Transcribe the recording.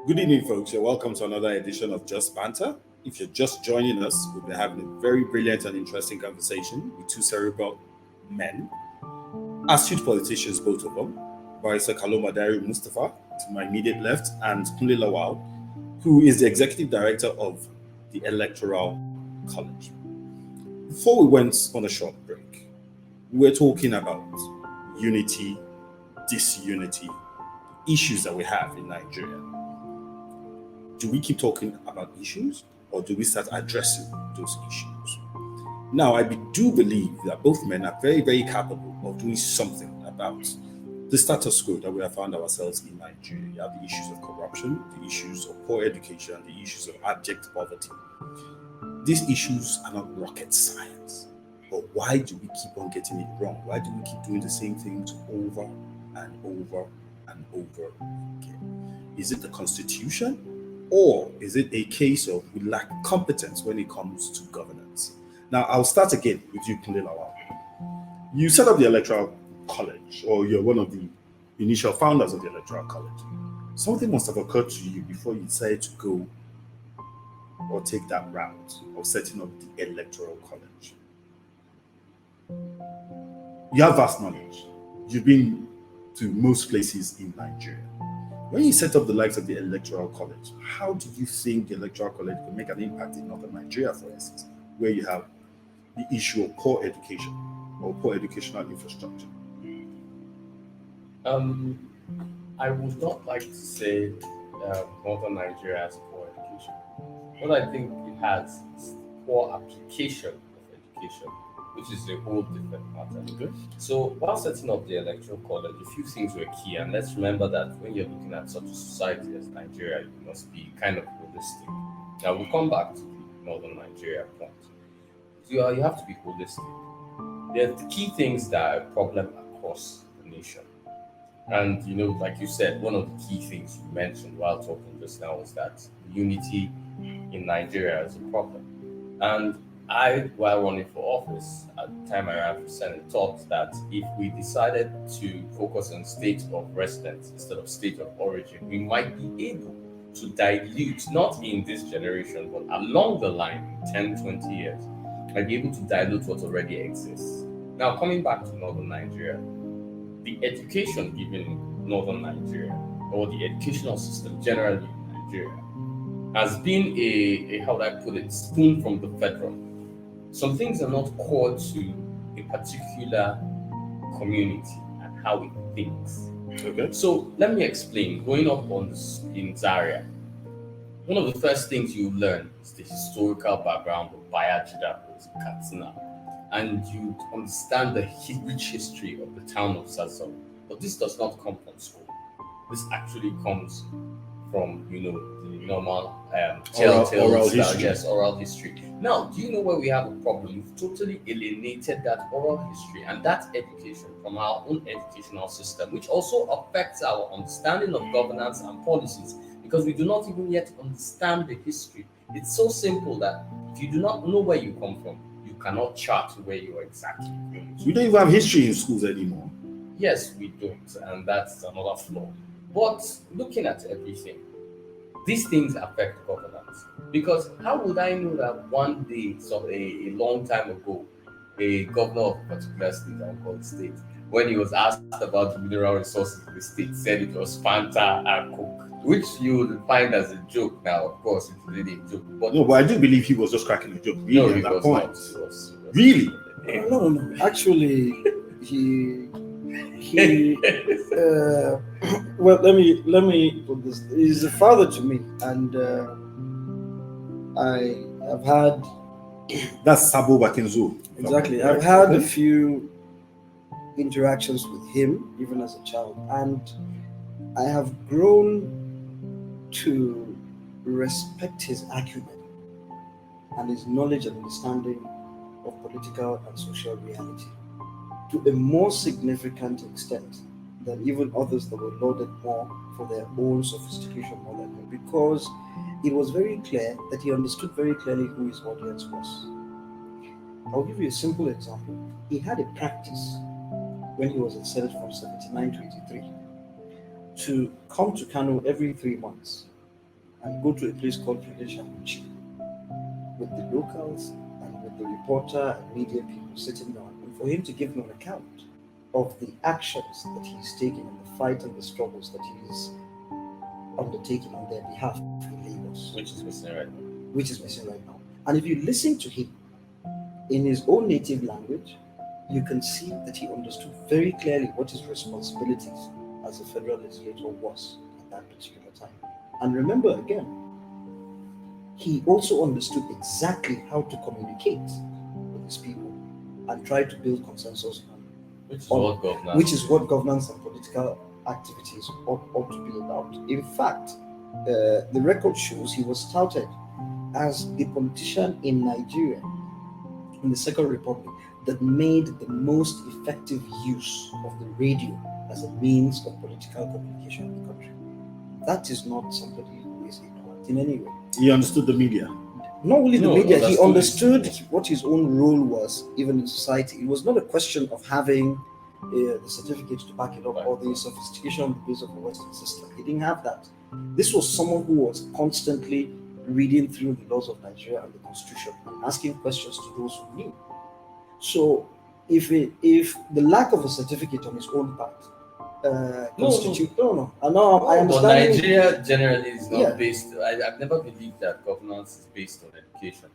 Good evening, folks. You're welcome to another edition of Just Banter. If you're just joining us, we'll be having a very brilliant and interesting conversation with two cerebral men, astute politicians, both of them. Barrister KALOMA Mustafa to my immediate left, and KUNLE LAWAL, who is the executive director of the Electoral College. Before we went on a short break, we were talking about unity, disunity, issues that we have in Nigeria. Do we keep talking about issues or do we start addressing those issues? Now, do believe that both men are very, very capable of doing something about the status quo that we have found ourselves in Nigeria. You have the issues of corruption, the issues of poor education, the issues of abject poverty. These issues are not rocket science. But why do we keep on getting it wrong? Why do we keep doing the same things over and over and over again? Is it the Constitution? Or is it a case of we lack competence when it comes to governance? Now, I'll start again with you, KUNLE LAWAL. You set up the Electoral College, or you're one of the initial founders of the Electoral College. Something must have occurred to you before you decided to go or take that route of setting up the Electoral College. You have vast knowledge. You've been to most places in Nigeria. When you set up the likes of the Electoral College, how do you think the Electoral College can make an impact in Northern Nigeria, for instance, where you have the issue of poor education or poor educational infrastructure? I would not like to say Northern Nigeria has poor education. What I think it has is poor application of education, which is a whole different matter. Okay. So while setting up the Electoral College, a few things were key, and let's remember that when you're looking at such a society as Nigeria, you must be kind of holistic. Now we'll come back to the Northern Nigeria point. So you have to be holistic. There are the key things that are a problem across the nation. And like you said, one of the key things you mentioned while talking just now was that unity in Nigeria is a problem. And I, while running for office at the time I ran for Senate, thought that if we decided to focus on state of residence instead of state of origin, we might be able to dilute, not in this generation, but along the line, 10, 20 years, might be able to dilute what already exists. Now, coming back to Northern Nigeria, the education given in Northern Nigeria, or the educational system generally in Nigeria, has been how would I put it, spoon from the federal. Some things are not core to a particular community and how it thinks. Okay. So let me explain. Growing up in Zaria, one of the first things you learn is the historical background of Bayajida Katsina, and you understand the rich history of the town of Zazzau. But this does not come from school. This actually comes from the normal oral history. Yes, oral history. Now, do you know where we have a problem? We've totally alienated that oral history and that education from our own educational system, which also affects our understanding of governance and policies, because we do not even yet understand the history. It's so simple that if you do not know where you come from, you cannot chart where you are exactly going to. We don't even have history in schools anymore. Yes, we don't, and that's another flaw. But looking at everything, these things affect governance. Because how would I know that one day, a long time ago, a governor of a particular state, I'll call the state, when he was asked about the mineral resources in the state, said it was Fanta and Coke, which you would find as a joke now. Of course, it's really a joke. But no, but I do believe he was just cracking a joke. Really, no, at he that was point. not. He was Really? No. Actually, he well, let me put this. He's a father to me, and I have had That's Sabo Bakenzo. exactly. I've had a few interactions with him, even as a child, and I have grown to respect his acumen and his knowledge and understanding of political and social reality to a more significant extent than even others that were lauded more for their own sophistication more than him, because it was very clear that he understood very clearly who his audience was. I'll give you a simple example. He had a practice when he was in Senate from 79 to 83 to come to Kano every 3 months and go to a place called Village with the locals and with the reporter and media people sitting down, and for him to give them an account of the actions that he's taking and the fight and the struggles that he's undertaking on their behalf in Lagos. Which is missing right now. Which is missing right now. And if you listen to him in his own native language, you can see that he understood very clearly what his responsibilities as a federal legislator was at that particular time. And remember again, he also understood exactly how to communicate with his people and try to build consensus on Which is what governance and political activities ought to be about. In fact, the record shows he was touted as the politician in Nigeria, in the Second Republic, that made the most effective use of the radio as a means of political communication in the country. That is not somebody who is ignorant in any way. He understood the media. Not only the media, he understood what his own role was, even in society. It was not a question of having the certificate to back it up or the sophistication on the base of the Western system. He didn't have that. This was someone who was constantly reading through the laws of Nigeria and the Constitution and asking questions to those who knew. So, if the lack of a certificate on his own part constitute I understand. But Nigeria generally is not based. I've never believed that governance is based on education.